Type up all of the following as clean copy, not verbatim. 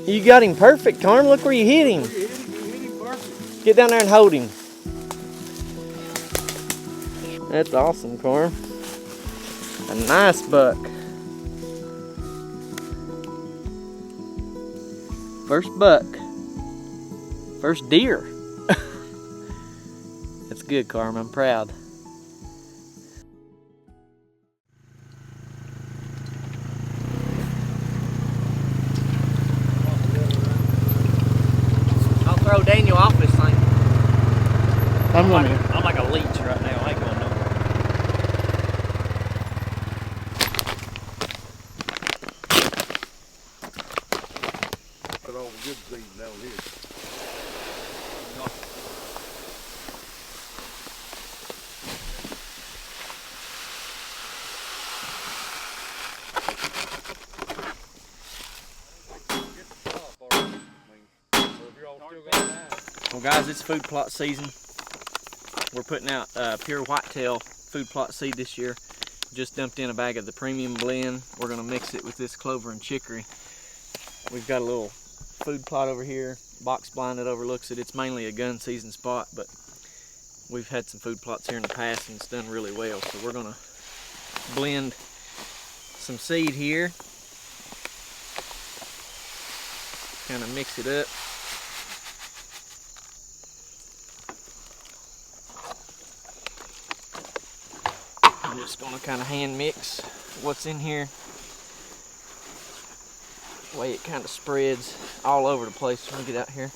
You got him perfect, Karm. Look where you hit him. You hit him perfect. Get down there and hold him. That's awesome, Karm. A nice buck. First buck. First deer. That's good, Karm. I'm proud. I'll throw Daniel off this thing. I'm like a leech right now. I ain't going nowhere. Put all the good seeds down here. Well guys, it's food plot season. We're putting out pure whitetail food plot seed this year. Just dumped in a bag of the premium blend. We're gonna mix it with this clover and chicory. We've got a little food plot over here, box blind that overlooks it. It's mainly a gun season spot, but we've had some food plots here in the past and it's done really well. So we're gonna blend some seed here, kind of mix it up. I'm just gonna kind of hand mix what's in here. The way it kind of spreads all over the place when we get out here.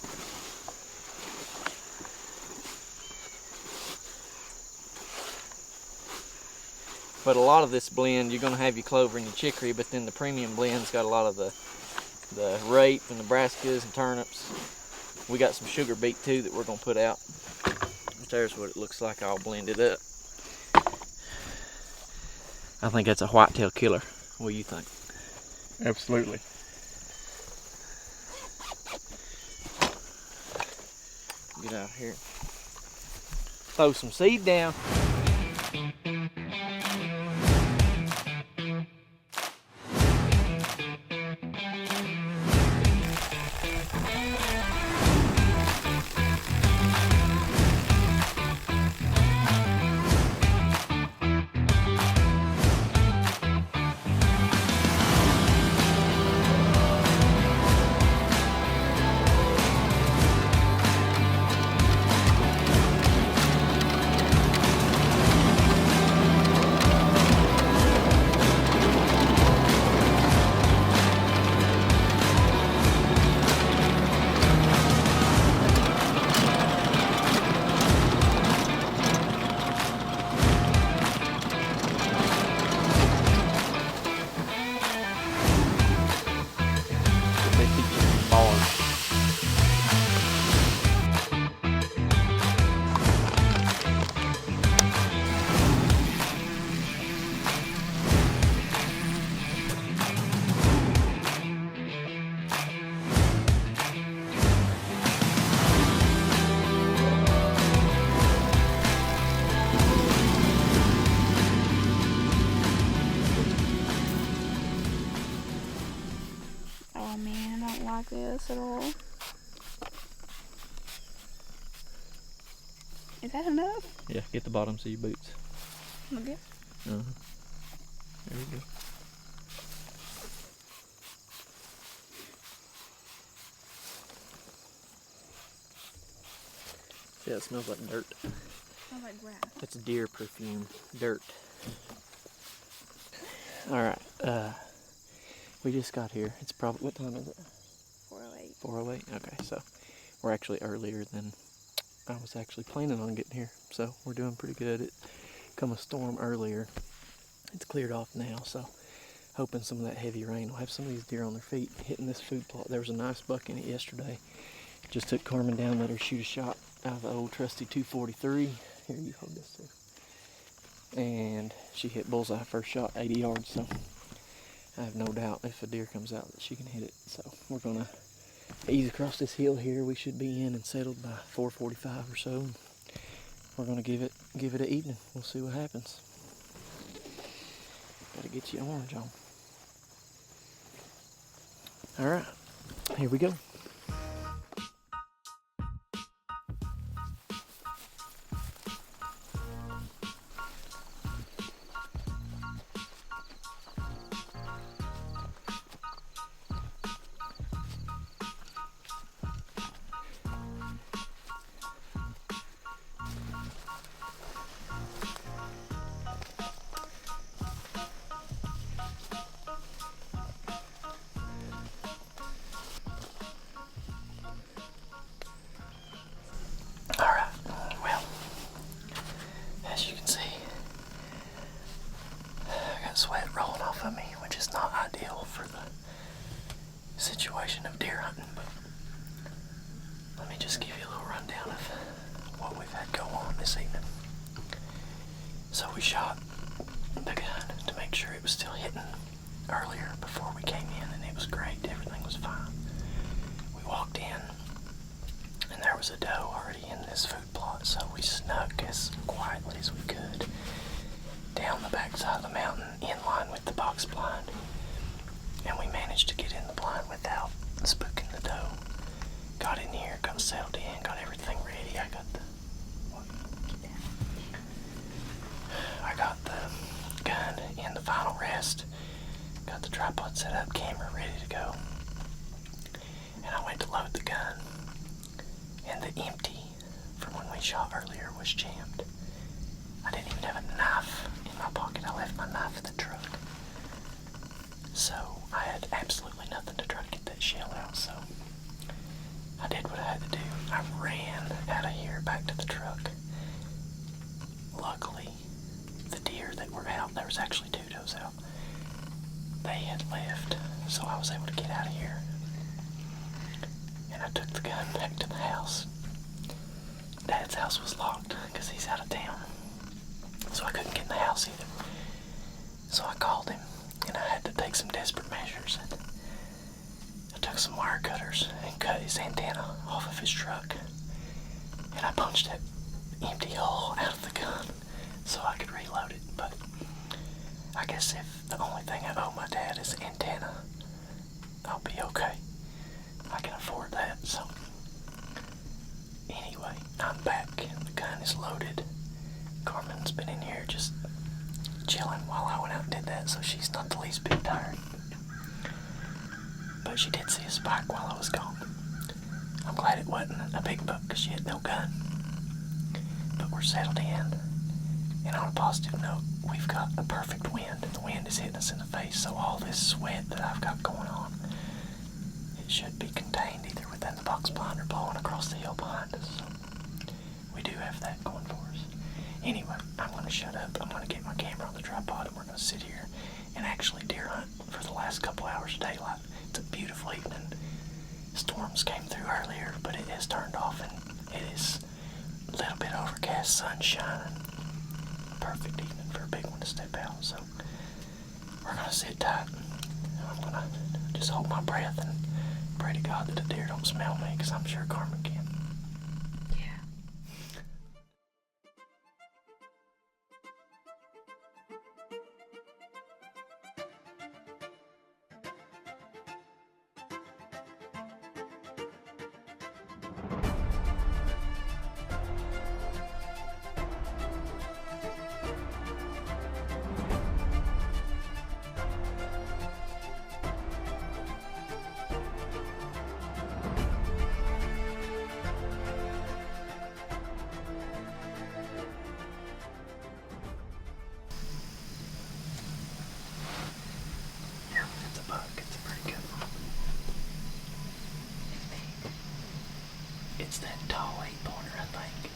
But a lot of this blend, you're gonna have your clover and your chicory, but then the premium blend's got a lot of the rape and Nebraskas and turnips. We got some sugar beet too that we're gonna put out. There's what it looks like all blended up. I think that's a whitetail killer. What do you think? Absolutely. Get out here. Throw some seed down. Oh man, I don't like this at all. Is that enough? Yeah, get the bottoms of your boots. Okay. There you go. Yeah, it smells like dirt. Smells like grass. That's deer perfume. Dirt. Alright, we just got here. It's probably, what time is it? 4:08. 4:08? Okay, so we're actually earlier than I was actually planning on getting here. So we're doing pretty good. It come a storm earlier. It's cleared off now, so hoping some of that heavy rain will have some of these deer on their feet hitting this food plot. There was a nice buck in it yesterday. Just took Karmyn down, let her shoot a shot out of the old trusty 243. Here, you hold this too. And she hit bullseye first shot, 80 yards, so I have no doubt if a deer comes out that she can hit it. So we're gonna ease across this hill here. We should be in and settled by 4:45 or so. We're gonna give it an evening. We'll see what happens. Gotta get you orange on. All right, Here we go. Alright, well, as you can see, I got sweat rolling off of me, which is not ideal for the situation of deer hunting, but let me just give you a little rundown of what we've had go on this evening. So we shot the gun to make sure it was still hitting earlier before we came in, and it was great, everything was fine. We walked in, and there was a doe already in this food plot, so we snuck as quietly as we could down the backside of the mountain in line with the box blind, and we managed to get in the blind without spooking the doe. Got in here, got settled in, got everything ready. I got the gun in the final rest, got the tripod set up, camera ready to go, and I went to load the gun, and the empty from when we shot earlier was jammed. I didn't even have a knife in my pocket. I left my knife in the truck. So I had absolutely nothing to try to get that shell out, so I did what I had to do. I ran out of here back to the truck. Luckily, the deer that were out, there was actually 2 does out, they had left, so I was able to get out of here. And I took the gun back to the house. Dad's house was locked because he's out of town, so I couldn't get in the house either. So I called him, and I had to take some desperate measures. And I took some wire cutters and cut his antenna off of his truck, and I punched that empty hole out of the gun so I could reload it. But I guess if the only thing I owe my dad is an antenna, I'll be okay. I can afford that. So anyway, I'm back. The gun is loaded. Karmyn's been in here just chilling while I went out and did that, so she's not the least bit tired. But she did see a spike while I was gone. I'm glad it wasn't a big buck because she had no gun. But we're settled in. And on a positive note, we've got a perfect wind. The wind is hitting us in the face, so all this sweat that I've got going on, it should be contained either within the box blind or blowing across the hill behind us. So we do have that going for us. Anyway, I'm going to shut up. I'm going to get my camera on the tripod, and we're going to sit here and actually deer hunt for the last couple hours of daylight. It's a beautiful evening. Storms came through earlier, but it has turned off, and it is a little bit overcast, sun shining. Perfect evening for a big one to step out. So we're going to sit tight. I'm going to just hold my breath and pray to God that the deer don't smell me, because I'm sure Karmyn can. It's that tall 8-pointer, I think.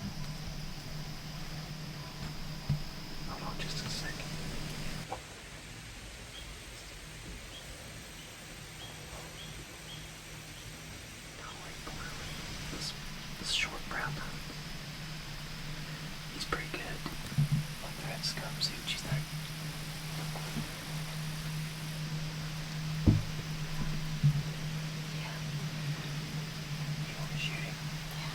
Hold on just a second. Tall 8-pointer with this short brown eye. He's pretty good. Look through that scope, see what you think. Yeah. You want to shoot him? Yeah.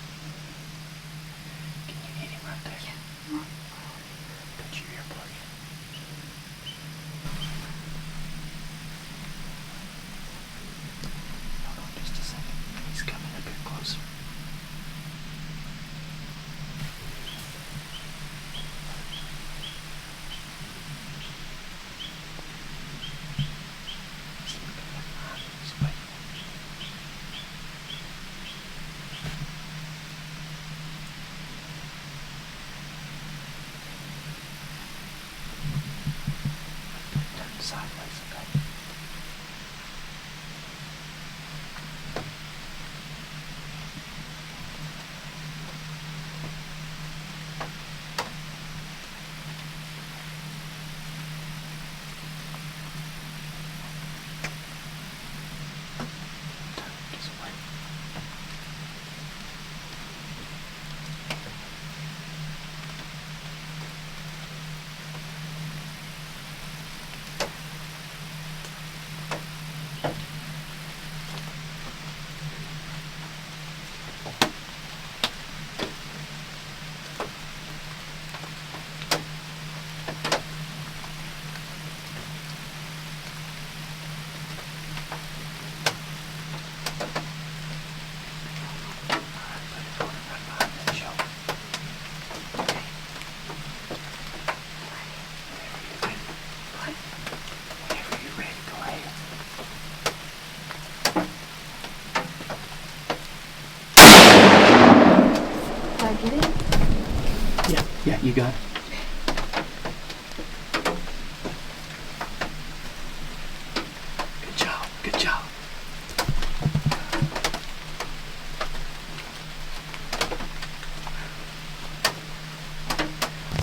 sideways, okay? Just wait. Did I get it? Yeah, you got it. Good job, good job.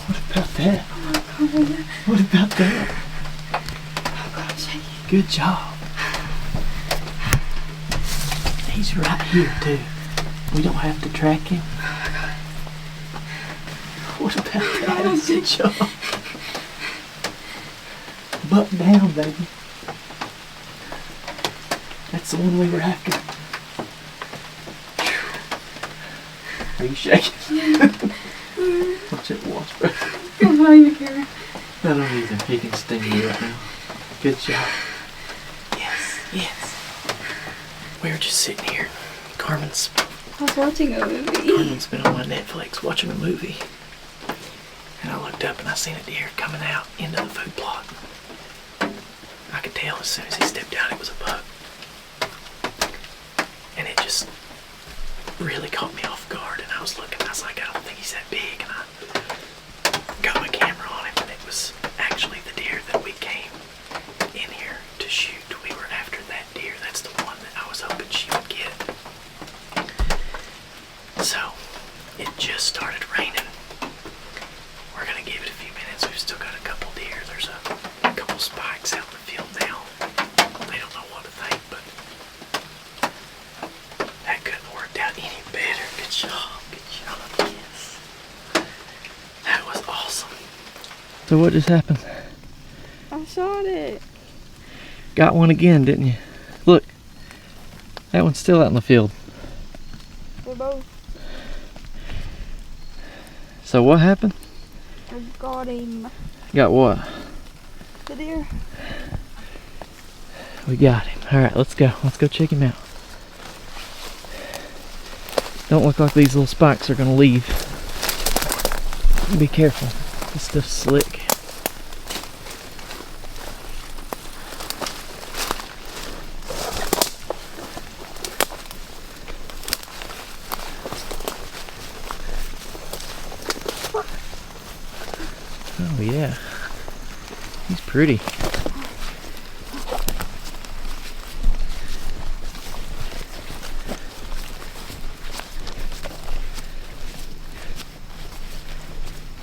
What about that? What about that? Good job. He's right here too. We don't have to track him. What about that? Good job. Butt down, baby. That's the one we were after. Are you shaking? Watch it wash, bro. I'm behind the camera. I don't either. He can sting you right now. Good job. Yes, yes. We were just sitting here. Karmyn's I was watching a movie. Karmyn's been on my Netflix watching a movie. And I looked up and I seen a deer coming out into the food plot. I could tell as soon as he stepped out it was a buck. And it just really caught me off guard. And I was looking, I was like, I don't think he's that big. And I got my camera on him and it was actually the deer that we came in here to shoot. We were after that deer. That's the one that I was hoping she would get. So, it just started raining. We're gonna give it a few minutes. We've still got a couple deer. There's a couple spikes out in the field now. They don't know what to think, but that couldn't have worked out any better. Good job, good job, yes. That was awesome. So what just happened? I shot it. Got one again, didn't you? Look, that one's still out in the field. They're both. So what happened? I got him. Got what? The deer. We got him. Alright, let's go. Let's go check him out. Don't look like these little spikes are gonna leave. Be careful. This stuff's slick. Oh yeah. He's pretty.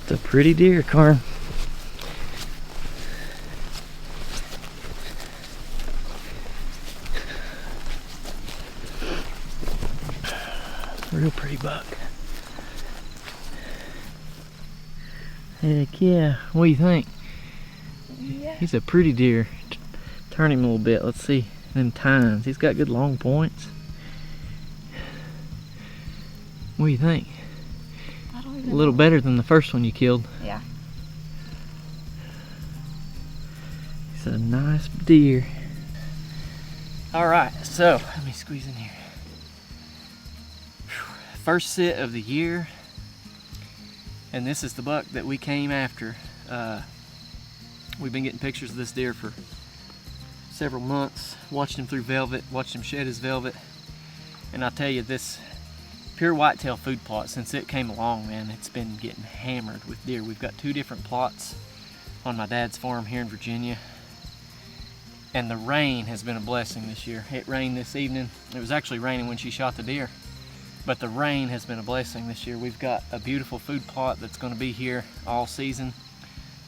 It's a pretty deer, Karm. Real pretty buck. Heck yeah. What do you think? Yeah. He's a pretty deer. Turn him a little bit. Let's see them tines. He's got good long points. What do you think? I don't A even little know. better than the first one you killed. Yeah. He's a nice deer. Alright, so let me squeeze in here. First sit of the year. And this is the buck that we came after. We've been getting pictures of this deer for several months. Watched him through velvet, watched him shed his velvet. And I'll tell you, this pure whitetail food plot, since it came along, man, it's been getting hammered with deer. We've got 2 different plots on my dad's farm here in Virginia. And the rain has been a blessing this year. It rained this evening. It was actually raining when she shot the deer, but the rain has been a blessing this year. We've got a beautiful food plot that's going to be here all season.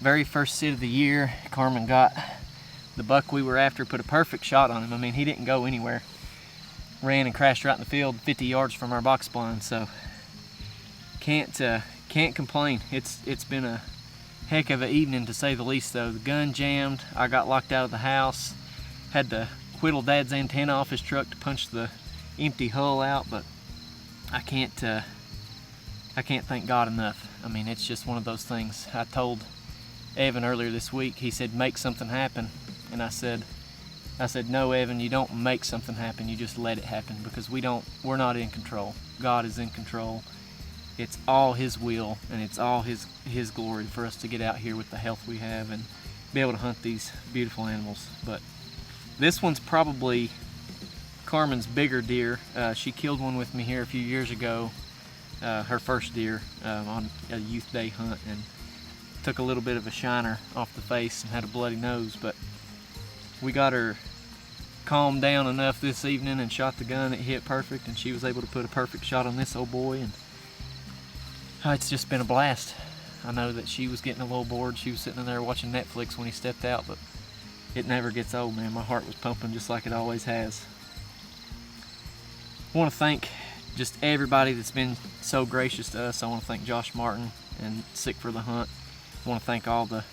Very first sit of the year, Karmyn got the buck we were after, put a perfect shot on him. I mean, he didn't go anywhere. Ran and crashed right in the field 50 yards from our box blind, so can't complain. It's been a heck of an evening to say the least though. The gun jammed, I got locked out of the house, had to whittle Dad's antenna off his truck to punch the empty hull out, but I can't thank God enough. I mean, it's just one of those things. I told Evan earlier this week, he said, make something happen. And I said, no, Evan, you don't make something happen, you just let it happen, because we're not in control. God is in control. It's all His will, and it's all His glory for us to get out here with the health we have and be able to hunt these beautiful animals. But this one's probably Karmyn's bigger deer. She killed one with me here a few years ago, her first deer on a youth day hunt, and took a little bit of a shiner off the face and had a bloody nose. But we got her calmed down enough this evening and shot the gun. It hit perfect, and she was able to put a perfect shot on this old boy, and it's just been a blast. I know that she was getting a little bored. She was sitting in there watching Netflix when he stepped out, but it never gets old, man. My heart was pumping just like it always has. I want to thank just everybody that's been so gracious to us. I want to thank Josh Martin and Sick for the Hunt. I want to thank all the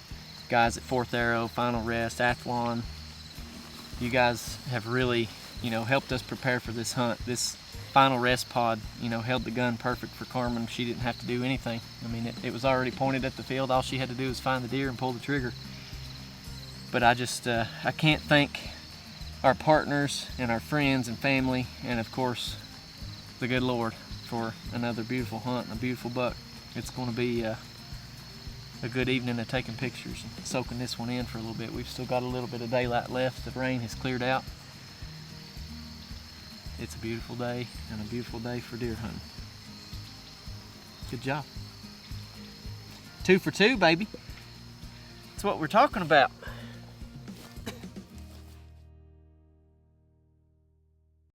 guys at Fourth Arrow, Final Rest, Athlon. You guys have really, helped us prepare for this hunt. This Final Rest pod, held the gun perfect for Karmyn. She didn't have to do anything. I mean, it was already pointed at the field. All she had to do was find the deer and pull the trigger. But I can't thank our partners and our friends and family, and of course, the good Lord, for another beautiful hunt and a beautiful buck. It's going to be a good evening of taking pictures and soaking this one in for a little bit. We've still got a little bit of daylight left. The rain has cleared out. It's a beautiful day, and a beautiful day for deer hunting. Good job. 2 for 2, baby. That's what we're talking about.